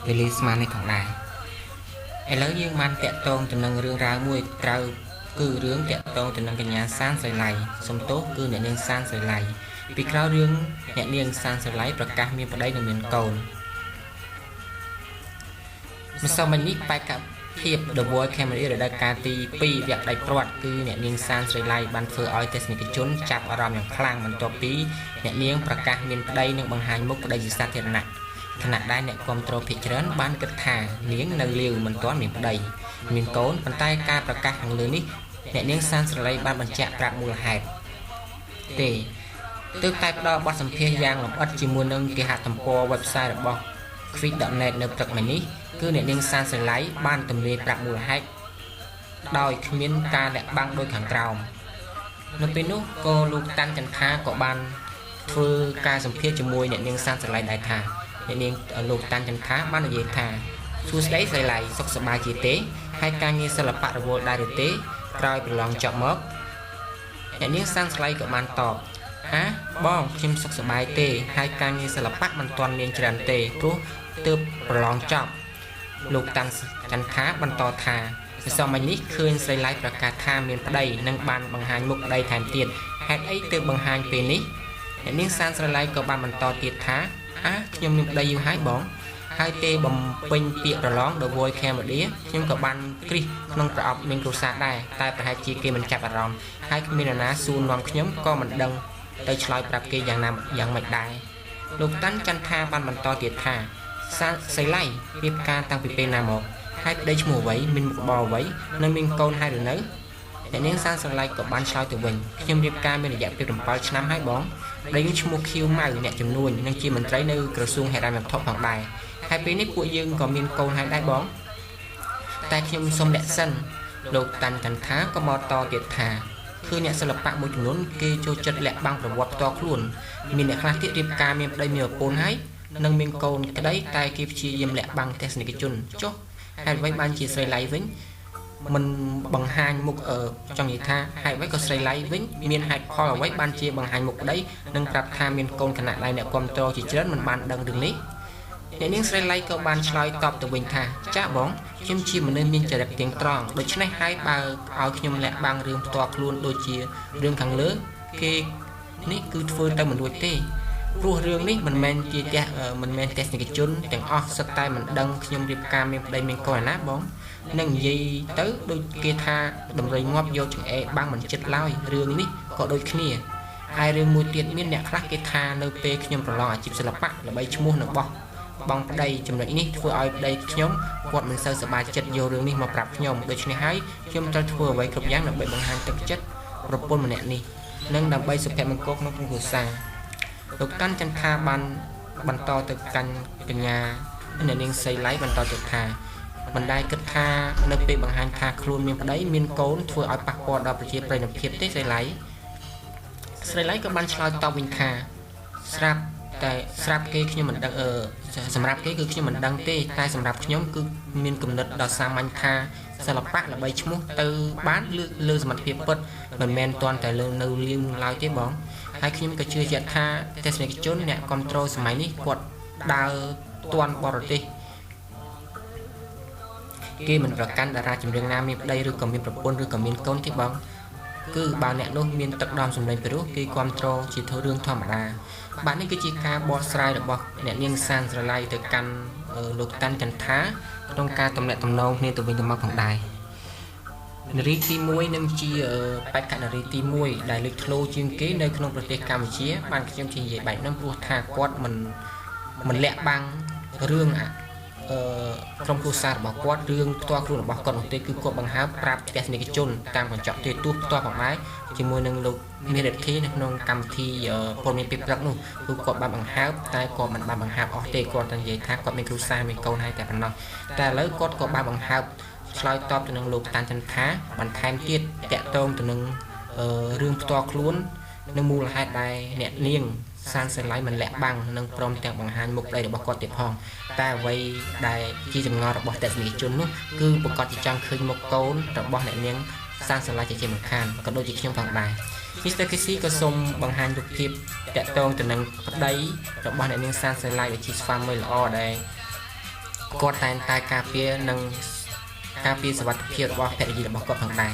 release มาនេះផងដែរឥឡូវយើងបានតាក់ទងទៅនឹងរឿងរ៉ាវមួយក្រៅគឺរឿងតាក់ទងទៅនឹងកញ្ញាសានសីឡៃសំទោសគឺអ្នកនាងសានសីឡៃពីក្រោយរឿងអ្នកនាងសានសីឡៃប្រកាសមានប្តីនិងមានកូនម្សិលមិញនេះបេក្ខភាព The Voice Cambodia រដូវកាលទី2វគ្គផ្ដាច់ព្រាត់គឺអ្នកនាងសានសីឡៃបានធ្វើឲ្យទស្សនិកជនចាប់អារម្មណ៍យ៉ាងខ្លាំងបន្ទាប់ពីអ្នកនាងប្រកាសមានប្តីនិងបង្ហាញមុខប្តីជាសាធារណៈខណៈដែលអ្នកគាំទ្រភាគច្រើនបានគិតថានាងនៅលាវមិនទាន់មានប្តីមានកូនប៉ុន្តែការប្រកាសខាងលើនេះអ្នកនាងសានសីឡៃបានបញ្ជាក់ប្រាប់មូលហេតុទេទើបតែផ្ដល់បទសម្ភាសន៍យ៉ាងលម្អិតជាមួយនឹងគេហទំព័រ website របស់ quick.net នៅព្រឹកមិញនេះគឺអ្នកនាងសានសីឡៃបានទម្លាយប្រាប់មូលហេតុដោយគ្មានការលាក់បាំងដោយខាងក្រោមនៅពេលនោះក៏លោកតាន់ចន្ទថាក៏បានធ្វើការសម្ភាសន៍ជាមួយអ្នកនាងសានសីឡៃដែរថាអ្នកនាងលោកតាន់ចន្ទថាបាននិយាយថាសួស្ដីសីឡៃសុខសប្បាយជាទេហើយការងារសិល្បៈរវល់ដែរឬទេក្រោយប្រឡងចប់មកអ្នកនាងសានសីឡៃក៏បានតបបងខ្ញុំសុខសប្បាយទេហើយការងារសិល្បៈមិនទាន់មានច្រើនទេព្រោះទើបប្រឡងចប់លោកតាន់ចន្ទថាបន្តថាម្សិលមិញនេះឃើញស្រីឡៃប្រកាសថាមានប្តីនិងបានបង្ហាញមុខប្តីថែមទៀតហេតុអីទើបបង្ហាញពេលនេះអ្នកនាងសានស្រីឡៃក៏បានបន្តទៀតថាខ្ញុំមានប្តីយូរហើយបងហើយទេបំពេញពាក្យប្រឡង The Voice Cambodia ខ្ញុំក៏បានគ្រីសក្នុងប្រអប់មានគ្រួសារដែរតែប្រហែលជាគេមិនចាប់អារម្មណ៍ហើយគ្មាននរណាសួរនាំខ្ញុំក៏មិនដឹងទៅឆ្លើយប្រាប់គេយ៉ាងណាយ៉ាងម៉េចដែរលោកតាន់ចន្ទថាបានបន្តទៀតថាសីឡៃរៀបការតាំងពីពេលណាមកហើយប្តីឈ្មោះអ្វីមានមុខរបរអ្វីនៅមានកូនហើយឬនៅអ្នកនាងសានសីឡៃក៏បានឆ្លើយទៅវិញខ្ញុំរៀបការមានរយៈពេល7ឆ្នាំហើយបងប្តីខ្ញុំឈ្មោះខៀវម៉ៅអ្នកជំនួញនិងជាមន្ត្រីនៅក្រសួងហិរញ្ញវត្ថុផងដែរហើយពេលនេះពួកយើងក៏មានកូនហើយដែរបងតែខ្ញុំសូមលាក់សិនលោកតាន់ចន្ទថាក៏មកតទៀតថាគឺអ្នកសិល្បៈមួយចំនួនគេចូលចិត្តលាក់បាំងប្រវត្តិផ្ទាល់ខ្លួនមានអ្នកខ្លះទៀតរៀបការមានប្តីមានប្រពន្ធហើយនិងមានកូនក្តីតែគេព្យាយាមលាក់បាំងទស្សនិកជនចុះហេតុអ្វីបានជាស្រីឡៃវិញមិនបង្ហាញមុខចង់និយាយថាហេតុអ្វីក៏ស្រីឡៃវិញមានហេតុផលអ្វីបានជាបង្ហាញមុខប្តីនិងប្រាប់ថាមានកូនគណៈដែលអ្នកគាំទ្រជាច្រើនមិនបានដឹងរឿងនេះអ្នកនាងស្រីឡៃក៏បានឆ្លើយតបទៅវិញថាចាបងខ្ញុំជាមនុស្សមានចរិតទៀងត្រង់ដូច្នេះហើយបើឲ្យខ្ញុំលាក់បាំងរឿងផ្ទាល់ខ្លួនដូចជារឿងខាងលើគេនេះគឺធ្វើទៅមិនរួចទេព្រោះរឿងនេះមិនមែនជាមិនមែនទស្សនិកជនទាំងអស់សុទ្ធតែមិនដឹងខ្ញុំរៀបការមានប្តីមានកូនណាបងនឹងនិយាយទៅដូចគេថាដំរីងាប់យកចង្អេរបាំងមិនចិត្តឡើយរឿងនេះក៏ដូចគ្នាហើយរឿងមួយទៀតមានអ្នកខ្លះគេថានៅពេលខ្ញុំប្រឡងអាជីពសិល្បៈល្បីឈ្មោះនៅបោះបងប្តីចំណុចនេះធ្វើឲ្យប្តីខ្ញុំគាត់មិនសូវសប្បាយចិត្តយករឿងនេះមកប្រាប់ខ្ញុំដូច្នេះហើយខ្ញុំត្រូវធ្វើអ្វីគ្រប់យ៉ាងដើម្បីបង្ហាញទឹកចិត្តប្រពន្ធម្នាក់នេះនិងដើម្បីសុភមង្គលក្នុងគ្រួសារលោកតាន់ចន្ទថាបានបន្តទៅកាន់កញ្ញាអ្នកនាងសីឡៃបន្តទៅថាមិនដែលគិតថានៅពេលបង្ហាញថាខ្លួនមានប្តីមានកូនធ្វើឲ្យប៉ះពាល់ដល់ប្រជាប្រិយភាពទេសីឡៃស្រីឡៃក៏បានឆ្លើយតបវិញថាស្រាប់គេខ្ញុំមិនដឹងសម្រាប់គេគឺខ្ញុំមិនដឹងទេតែសម្រាប់ខ្ញុំគឺមានគំនិតដ៏សាមញ្ញថាសិល្បៈល្បីឈ្មោះទៅបានលើសមត្ថភាពពិតមិនមែនទាន់តែលើនៅលៀងឡើយទេបងហើយខ្ញុំក៏ជឿជាក់ថាទស្សនិកជនអ្នកគ្រប់គ្រងសម័យនេះគាត់ដើរទាន់បរទេសគេមិនប្រកាន់តារាចម្រៀងណាមានប្តីឬក៏មានប្រពន្ធឬក៏មានកូនទេបងគឺបើអ្នកនោះមានទឹកដមសម្លេងពីរោះគេគ្រប់គ្រងជារឿងធម្មតាបាទនេះគឺជាការបកស្រាយរបស់អ្នកនាងសានស្រឡៃទៅកាន់លោកតាន់ចន្ទថាក្នុងការទំនាក់ទំនងគ្នាទៅវិញទៅមកផងដែរនារីទី1នឹងជាបេក្ខនារីទី1ដែលលេចធ្លោជាងគេនៅក្នុងប្រទេសកម្ពុជាបានខ្ញុំជានិយាយបែបហ្នឹងព្រោះថាគាត់មិនលាក់បាំងរឿងក្រុមគ្រួសាររបស់គាត់រឿងផ្ទាល់ខ្លួនរបស់គាត់នោះទេគឺគាត់បង្ហើបប្រាប់ទស្សនិកជនតាមកញ្ចក់ទូរទស្សន៍ផ្ទាល់ផងដែរជាមួយនឹងលោកមេរិទ្ធីនៅក្នុងកម្មវិធីព័ត៌មានពេលព្រឹកនោះគឺគាត់បានបង្ហើបតែគាត់មិនបានបង្ហើបអស់ទេគាត់តែនិយាយថាគាត់មានគ្រួសារមានកូនហើយតែប៉ុណ្ណោះតែឥឡូវគាត់ក៏បានបង្ហើបឆ្លើយតបទៅនឹងលោកតាន់ចន្ទថាបន្ថែមទៀតតាក់ទងទៅនឹងរឿងផ្ទាល់ខ្លួននិងមូលហេតុដែលអ្នកនាងសានសីឡៃមិនលាក់បាំងនិងព្រមទាំងបង្ហាញមុខប្តីរបស់គាត់ទៀតផងតែអ្វីដែលជាចម្ងល់របស់ទស្សនិកជននោះគឺប្រកាសជាចង់ឃើញមុខកូនរបស់អ្នកនាងសានសីឡៃជាមិនខានក៏ដូចជាខ្ញុំផងដែរ Mr. Casey ក៏សូមបង្ហាញរូបភាពតាក់ទងទៅនឹងប្តីរបស់អ្នកនាងសានសីឡៃដែលជាស្វាមីល្អដែល គាត់តែងតែការពារនិងការពារសុវត្ថិភាពរបស់ភរិយារបស់គាត់ផងដែរ